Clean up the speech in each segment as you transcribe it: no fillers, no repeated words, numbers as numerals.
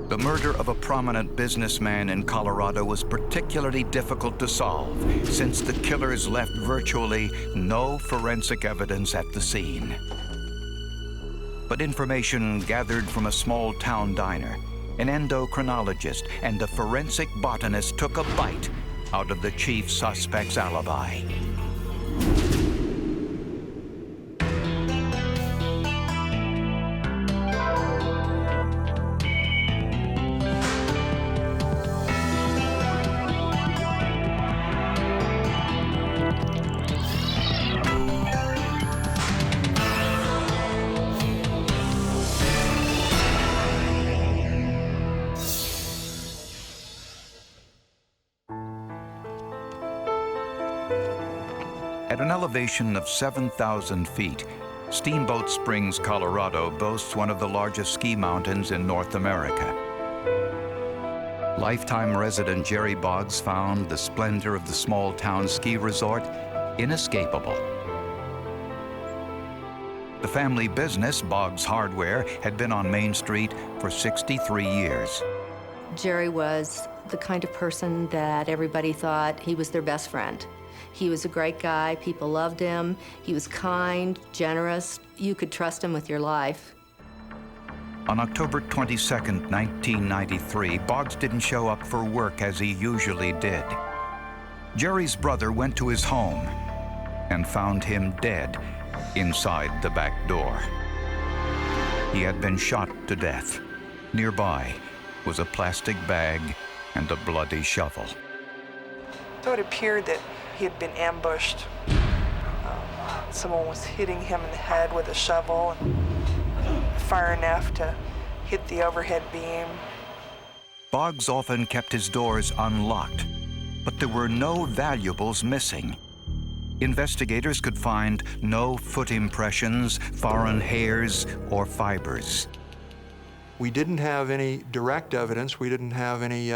The murder of a prominent businessman in Colorado was particularly difficult to solve, since the killers left virtually no forensic evidence at the scene. But information gathered from a small-town diner, an endocrinologist, and a forensic botanist took a bite out of the chief suspect's alibi. At an elevation of 7,000 feet, Steamboat Springs, Colorado boasts one of the largest ski mountains in North America. Lifetime resident Jerry Boggs found the splendor of the small-town ski resort inescapable. The family business, Boggs Hardware, had been on Main Street for 63 years. Jerry was the kind of person that everybody thought he was their best friend. He was a great guy, people loved him, he was kind, generous, you could trust him with your life. On October 22, 1993, Boggs didn't show up for work as he usually did. Jerry's brother went to his home and found him dead inside the back door. He had been shot to death. Nearby was a plastic bag and a bloody shovel. So it appeared that he had been ambushed. Someone was hitting him in the head with a shovel, far enough to hit the overhead beam. Boggs often kept his doors unlocked, but there were no valuables missing. Investigators could find no foot impressions, foreign hairs, or fibers. We didn't have any direct evidence. We didn't have any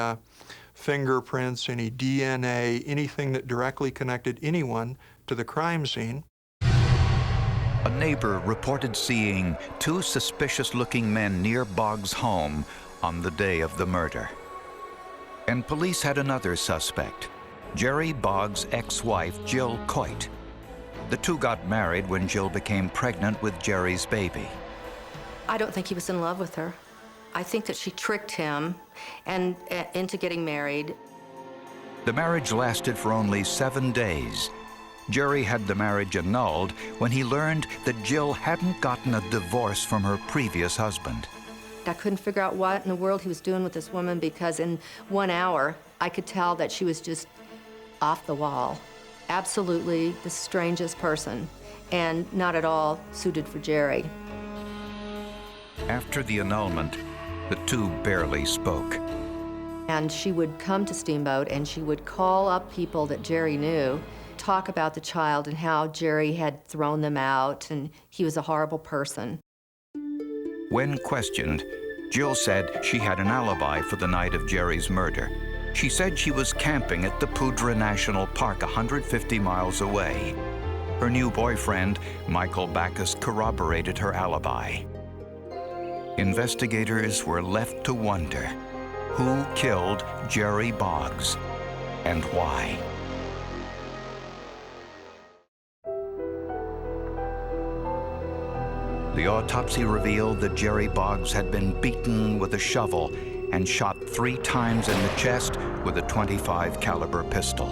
fingerprints, any DNA, anything that directly connected anyone to the crime scene. A neighbor reported seeing two suspicious-looking men near Boggs' home on the day of the murder. And police had another suspect, Jerry Boggs' ex-wife, Jill Coit. The two got married when Jill became pregnant with Jerry's baby. I don't think he was in love with her. I think that she tricked him and into getting married. The marriage lasted for only 7 days. Jerry had the marriage annulled when he learned that Jill hadn't gotten a divorce from her previous husband. I couldn't figure out what in the world he was doing with this woman, because in 1 hour, I could tell that she was just off the wall. Absolutely the strangest person, and not at all suited for Jerry. After the annulment, the two barely spoke. And she would come to Steamboat and she would call up people that Jerry knew, talk about the child and how Jerry had thrown them out, and he was a horrible person. When questioned, Jill said she had an alibi for the night of Jerry's murder. She said she was camping at the Poudre National Park 150 miles away. Her new boyfriend, Michael Backus, corroborated her alibi. Investigators were left to wonder who killed Jerry Boggs and why. The autopsy revealed that Jerry Boggs had been beaten with a shovel and shot 3 times in the chest with a .25 caliber pistol.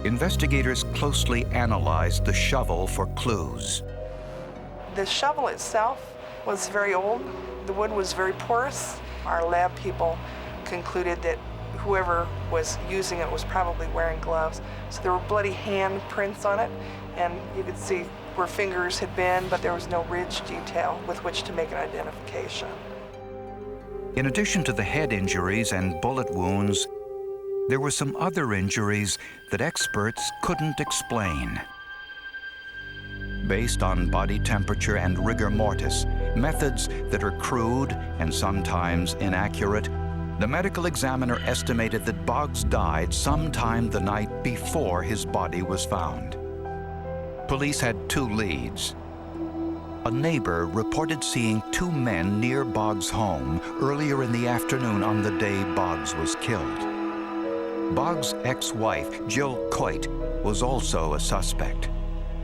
Investigators closely analyzed the shovel for clues. The shovel itself was very old. The wood was very porous. Our lab people concluded that whoever was using it was probably wearing gloves. So there were bloody hand prints on it, and you could see where fingers had been, but there was no ridge detail with which to make an identification. In addition to the head injuries and bullet wounds, there were some other injuries that experts couldn't explain. Based on body temperature and rigor mortis, methods that are crude and sometimes inaccurate, the medical examiner estimated that Boggs died sometime the night before his body was found. Police had 2 leads. A neighbor reported seeing two men near Boggs' home earlier in the afternoon on the day Boggs was killed. Boggs' ex-wife, Jill Coit, was also a suspect.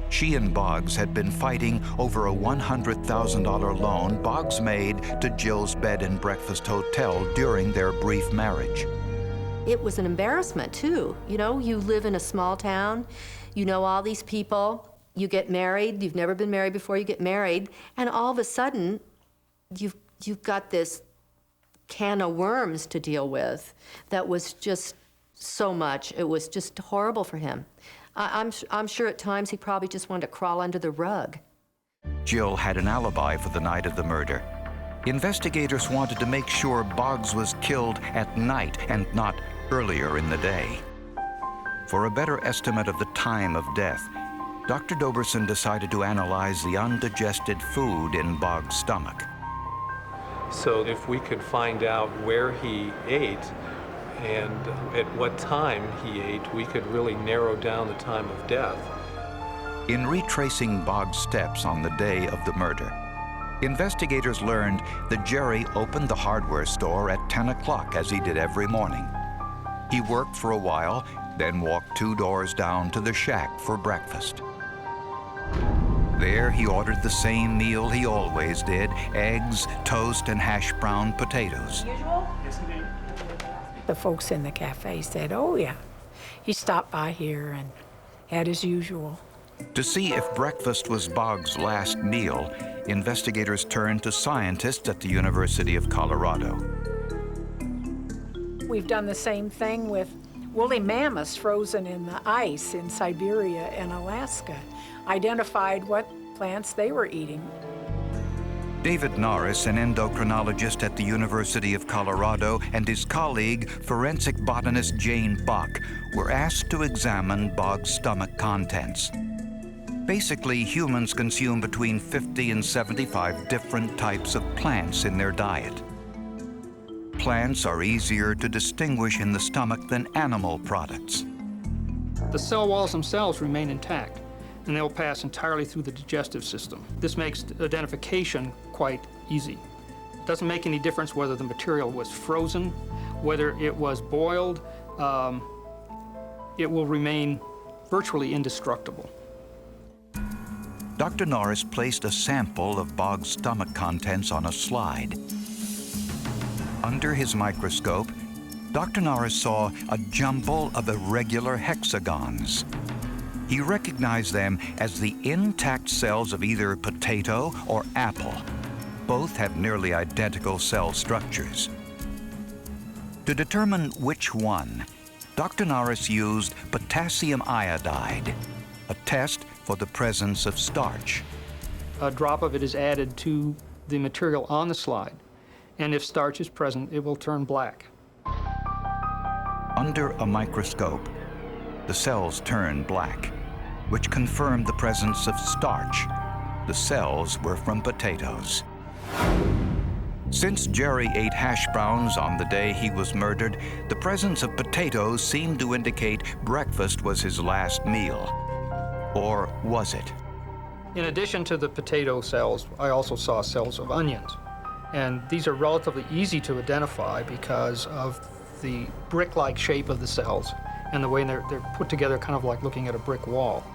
She and Boggs had been fighting over a $100,000 loan Boggs made to Jill's bed and breakfast hotel during their brief marriage. It was an embarrassment, too. You know, you live in a small town, you know all these people, you get married, you've never been married before, you get married, and all of a sudden, you've got this can of worms to deal with that was just so much. It was just horrible for him. I'm sure at times he probably just wanted to crawl under the rug. Jill had an alibi for the night of the murder. Investigators wanted to make sure Boggs was killed at night and not earlier in the day. For a better estimate of the time of death, Dr. Doberson decided to analyze the undigested food in Boggs' stomach. So if we could find out where he ate and at what time he ate, we could really narrow down the time of death. In retracing Boggs' steps on the day of the murder, investigators learned that Jerry opened the hardware store at 10 o'clock as he did every morning. He worked for a while, then walked 2 doors down to the shack for breakfast. There he ordered the same meal he always did, eggs, toast, and hash brown potatoes. Usual? Yes, indeed. The folks in the cafe said, oh yeah, he stopped by here and had his usual. To see if breakfast was Boggs' last meal, investigators turned to scientists at the University of Colorado. We've done the same thing with woolly mammoths frozen in the ice in Siberia and Alaska, identified what plants they were eating. David Norris, an endocrinologist at the University of Colorado, and his colleague, forensic botanist Jane Bach, were asked to examine Boggs' stomach contents. Basically, humans consume between 50 and 75 different types of plants in their diet. Plants are easier to distinguish in the stomach than animal products. The cell walls themselves remain intact, and they'll pass entirely through the digestive system. This makes identification quite easy. It doesn't make any difference whether the material was frozen, whether it was boiled. It will remain virtually indestructible. Dr. Norris placed a sample of Boggs' stomach contents on a slide. Under his microscope, Dr. Norris saw a jumble of irregular hexagons. He recognized them as the intact cells of either potato or apple. Both have nearly identical cell structures. To determine which one, Dr. Norris used potassium iodide, a test for the presence of starch. A drop of it is added to the material on the slide, and if starch is present, it will turn black. Under a microscope, the cells turn black, which confirmed the presence of starch. The cells were from potatoes. Since Jerry ate hash browns on the day he was murdered, the presence of potatoes seemed to indicate breakfast was his last meal. Or was it? In addition to the potato cells, I also saw cells of onions. And these are relatively easy to identify because of the brick-like shape of the cells and the way they're put together, kind of like looking at a brick wall.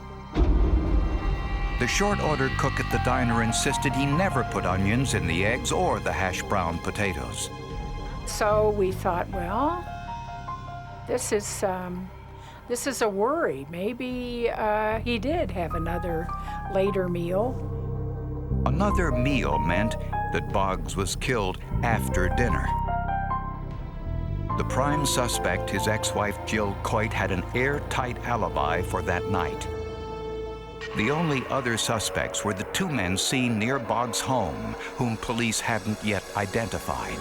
The short-order cook at the diner insisted he never put onions in the eggs or the hash brown potatoes. So we thought, well, this is a worry. Maybe he did have another later meal. Another meal meant that Boggs was killed after dinner. The prime suspect, his ex-wife Jill Coit, had an airtight alibi for that night. The only other suspects were the two men seen near Boggs' home, whom police hadn't yet identified.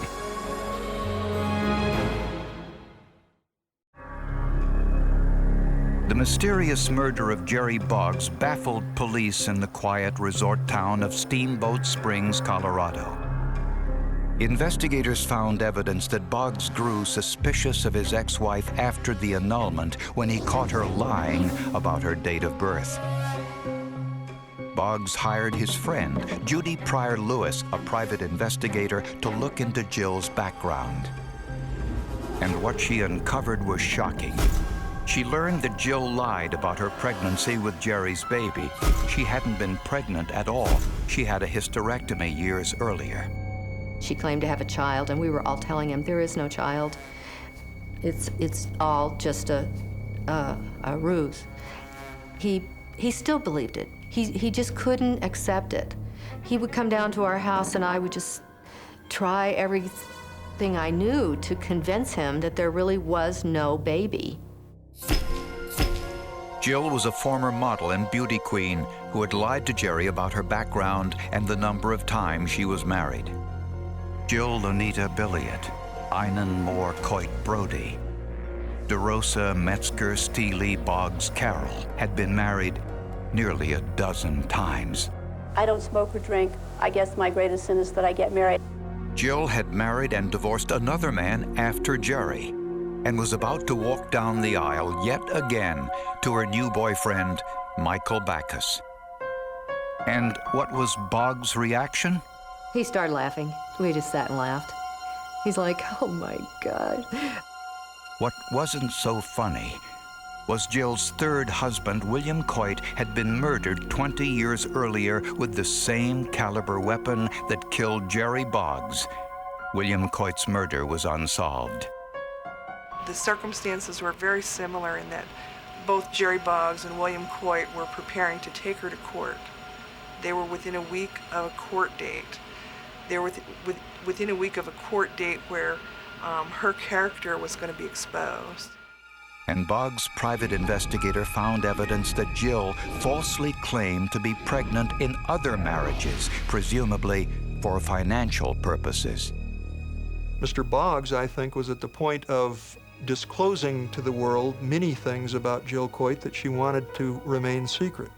The mysterious murder of Jerry Boggs baffled police in the quiet resort town of Steamboat Springs, Colorado. Investigators found evidence that Boggs grew suspicious of his ex-wife after the annulment when he caught her lying about her date of birth. Boggs hired his friend, Judy Pryor Lewis, a private investigator, to look into Jill's background. And what she uncovered was shocking. She learned that Jill lied about her pregnancy with Jerry's baby. She hadn't been pregnant at all. She had a hysterectomy years earlier. She claimed to have a child, and we were all telling him there is no child. It's all just a ruse. He still believed it. He just couldn't accept it. He would come down to our house, and I would just try everything I knew to convince him that there really was no baby. Jill was a former model and beauty queen who had lied to Jerry about her background and the number of times she was married. Jill Lunita Billiot, Einan Moore Coit Brody, DeRosa Metzger Steely Boggs Carroll had been married nearly a dozen times. I don't smoke or drink. I guess my greatest sin is that I get married. Jill had married and divorced another man after Jerry and was about to walk down the aisle yet again to her new boyfriend, Michael Backus. And what was Boggs' reaction? He started laughing. We just sat and laughed. He's like, oh my God. What wasn't so funny was Jill's third husband, William Coit, had been murdered 20 years earlier with the same caliber weapon that killed Jerry Boggs. William Coit's murder was unsolved. The circumstances were very similar in that both Jerry Boggs and William Coit were preparing to take her to court. They were within a week of a court date. They were within a week of a court date where her character was going to be exposed. And Boggs' private investigator found evidence that Jill falsely claimed to be pregnant in other marriages, presumably for financial purposes. Mr. Boggs, I think, was at the point of disclosing to the world many things about Jill Coit that she wanted to remain secret.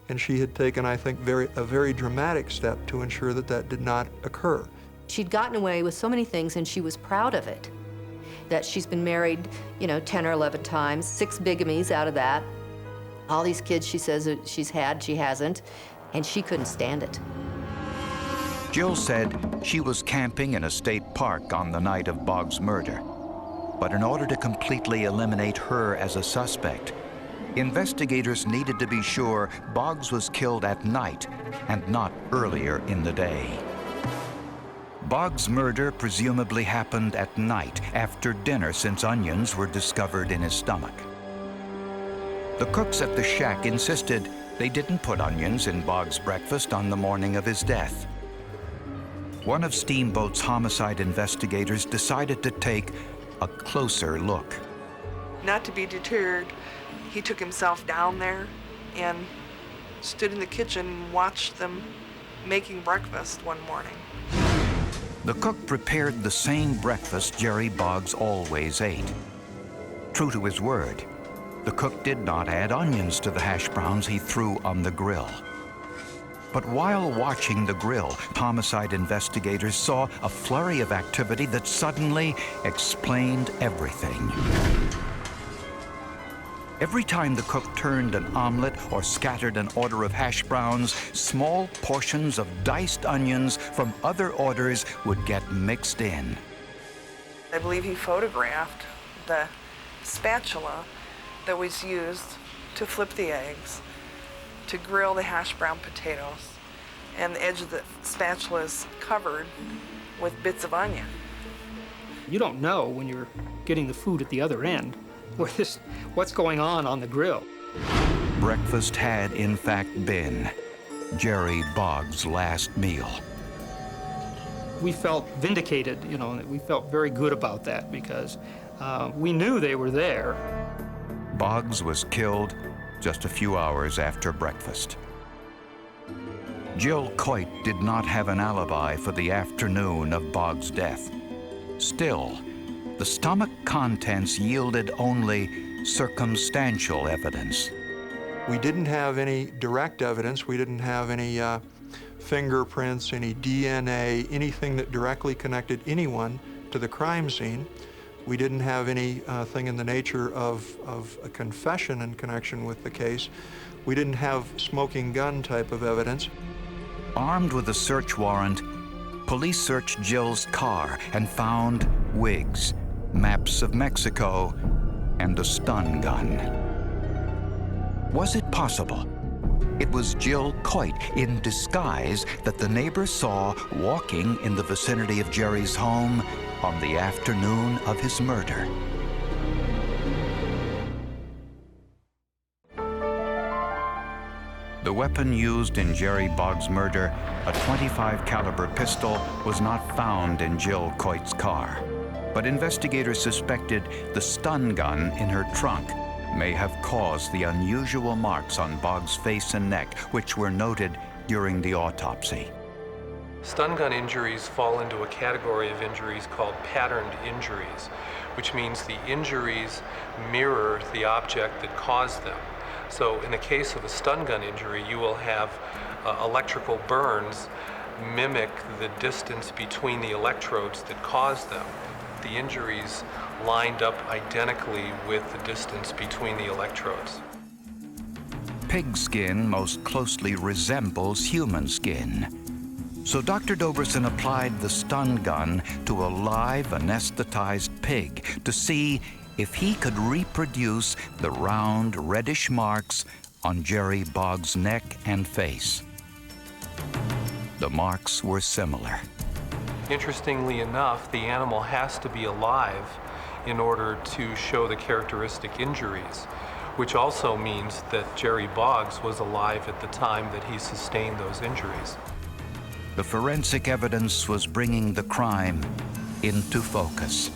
And she had taken, I think, a very dramatic step to ensure that that did not occur. She'd gotten away with so many things, and she was proud of it. That she's been married, 10 or 11 times, 6 bigamies out of that. All these kids she says that she's had, she hasn't, and she couldn't stand it. Jill said she was camping in a state park on the night of Boggs' murder. But in order to completely eliminate her as a suspect, investigators needed to be sure Boggs was killed at night and not earlier in the day. Boggs' murder presumably happened at night after dinner, since onions were discovered in his stomach. The cooks at the shack insisted they didn't put onions in Boggs' breakfast on the morning of his death. One of Steamboat's homicide investigators decided to take a closer look. Not to be deterred, he took himself down there and stood in the kitchen and watched them making breakfast one morning. The cook prepared the same breakfast Jerry Boggs always ate. True to his word, the cook did not add onions to the hash browns he threw on the grill. But while watching the grill, homicide investigators saw a flurry of activity that suddenly explained everything. Every time the cook turned an omelet or scattered an order of hash browns, small portions of diced onions from other orders would get mixed in. I believe he photographed the spatula that was used to flip the eggs, to grill the hash brown potatoes, and the edge of the spatula is covered with bits of onion. You don't know when you're getting the food at the other end what's going on the grill. Breakfast had, in fact, been Jerry Boggs' last meal. We felt vindicated, we felt very good about that because we knew they were there. Boggs was killed just a few hours after breakfast. Jill Coit did not have an alibi for the afternoon of Boggs' death. Still, the stomach contents yielded only circumstantial evidence. We didn't have any direct evidence. We didn't have any fingerprints, any DNA, anything that directly connected anyone to the crime scene. We didn't have anything in the nature of a confession in connection with the case. We didn't have smoking gun type of evidence. Armed with a search warrant, police searched Jill's car and found wigs, maps of Mexico, and a stun gun. Was it possible it was Jill Coit in disguise that the neighbors saw walking in the vicinity of Jerry's home on the afternoon of his murder? The weapon used in Jerry Boggs' murder, a .25 caliber pistol, was not found in Jill Coit's car. But investigators suspected the stun gun in her trunk may have caused the unusual marks on Boggs' face and neck, which were noted during the autopsy. Stun gun injuries fall into a category of injuries called patterned injuries, which means the injuries mirror the object that caused them. So in the case of a stun gun injury, you will have electrical burns mimic the distance between the electrodes that caused them. The injuries lined up identically with the distance between the electrodes. Pig skin most closely resembles human skin. So Dr. Doberson applied the stun gun to a live anesthetized pig to see if he could reproduce the round reddish marks on Jerry Boggs' neck and face. The marks were similar. Interestingly enough, the animal has to be alive in order to show the characteristic injuries, which also means that Jerry Boggs was alive at the time that he sustained those injuries. The forensic evidence was bringing the crime into focus.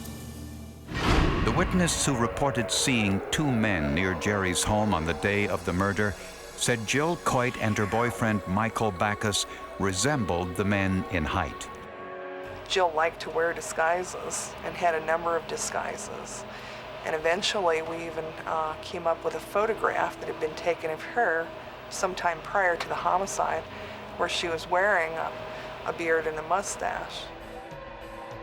The witness who reported seeing two men near Jerry's home on the day of the murder said Jill Coit and her boyfriend Michael Backus resembled the men in height. Jill liked to wear disguises and had a number of disguises. And eventually we even came up with a photograph that had been taken of her sometime prior to the homicide, where she was wearing a beard and a mustache.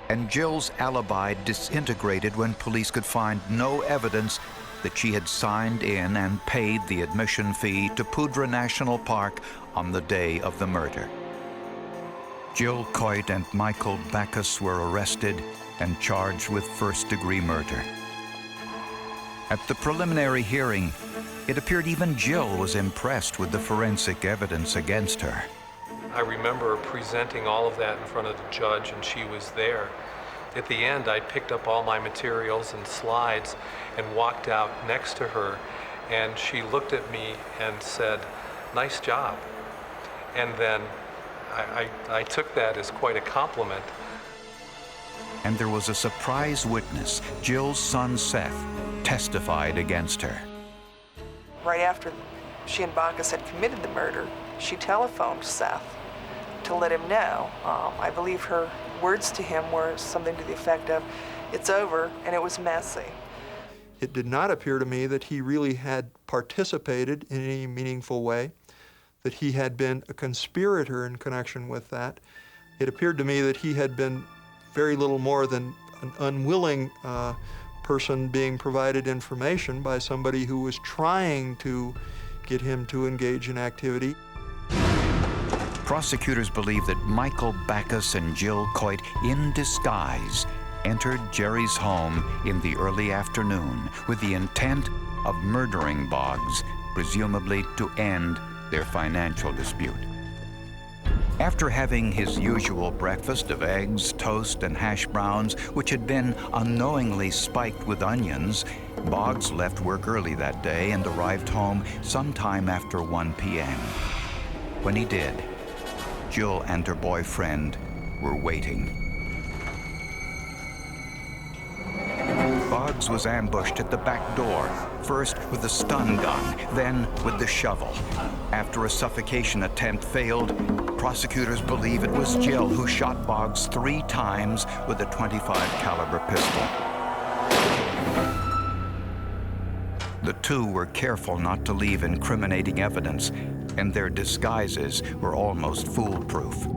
And Jill's alibi disintegrated when police could find no evidence that she had signed in and paid the admission fee to Poudre National Park on the day of the murder. Jill Coit and Michael Backus were arrested and charged with first-degree murder. At the preliminary hearing, it appeared even Jill was impressed with the forensic evidence against her. I remember presenting all of that in front of the judge, and she was there. At the end, I picked up all my materials and slides and walked out next to her, and she looked at me and said, "Nice job." And then I took that as quite a compliment. And there was a surprise witness. Jill's son Seth testified against her. Right after she and Backus had committed the murder, she telephoned Seth to let him know. I believe her words to him were something to the effect of, "It's over," and it was messy. It did not appear to me that he really had participated in any meaningful way, that he had been a conspirator in connection with that. It appeared to me that he had been very little more than an unwilling person being provided information by somebody who was trying to get him to engage in activity. Prosecutors believe that Michael Backus and Jill Coit, in disguise, entered Jerry's home in the early afternoon with the intent of murdering Boggs, presumably to end their financial dispute. After having his usual breakfast of eggs, toast, and hash browns, which had been unknowingly spiked with onions, Boggs left work early that day and arrived home sometime after 1 p.m. When he did, Jill and her boyfriend were waiting. Boggs was ambushed at the back door, first with a stun gun, then with the shovel. After a suffocation attempt failed, prosecutors believe it was Jill who shot Boggs 3 times with a .25 caliber pistol. The two were careful not to leave incriminating evidence, and their disguises were almost foolproof.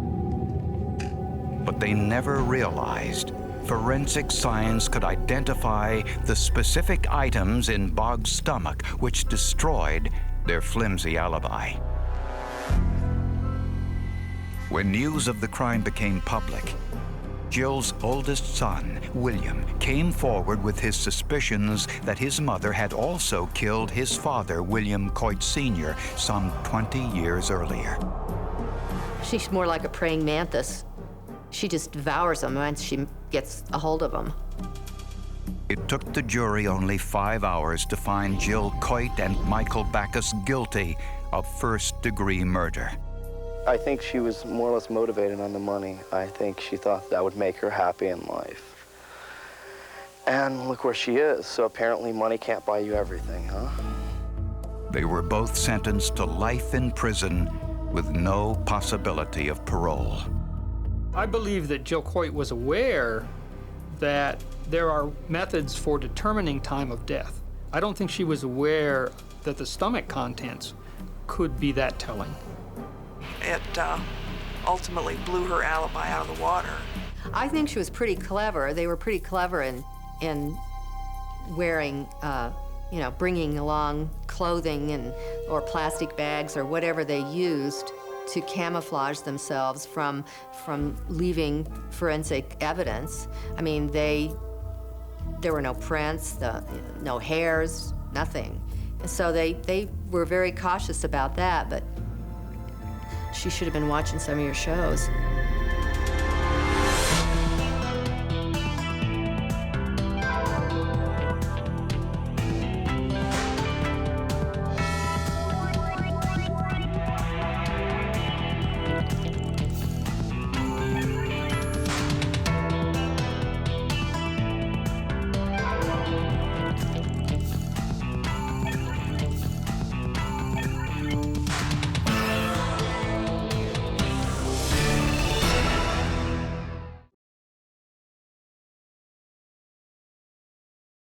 But they never realized forensic science could identify the specific items in Boggs' stomach which destroyed their flimsy alibi. When news of the crime became public, Jill's oldest son, William, came forward with his suspicions that his mother had also killed his father, William Coit Sr., some 20 years earlier. She's more like a praying mantis. She just devours them once she gets a hold of them. It took the jury only 5 hours to find Jill Coit and Michael Backus guilty of first-degree murder. I think she was more or less motivated on the money. I think she thought that would make her happy in life. And look where she is. So apparently money can't buy you everything, huh? They were both sentenced to life in prison with no possibility of parole. I believe that Jill Coit was aware that there are methods for determining time of death. I don't think she was aware that the stomach contents could be that telling. It ultimately blew her alibi out of the water. I think she was pretty clever. They were pretty clever in wearing, bringing along clothing or plastic bags or whatever they used to camouflage themselves from leaving forensic evidence. I mean, there were no prints, no hairs, nothing. And so they were very cautious about that, but she should have been watching some of your shows.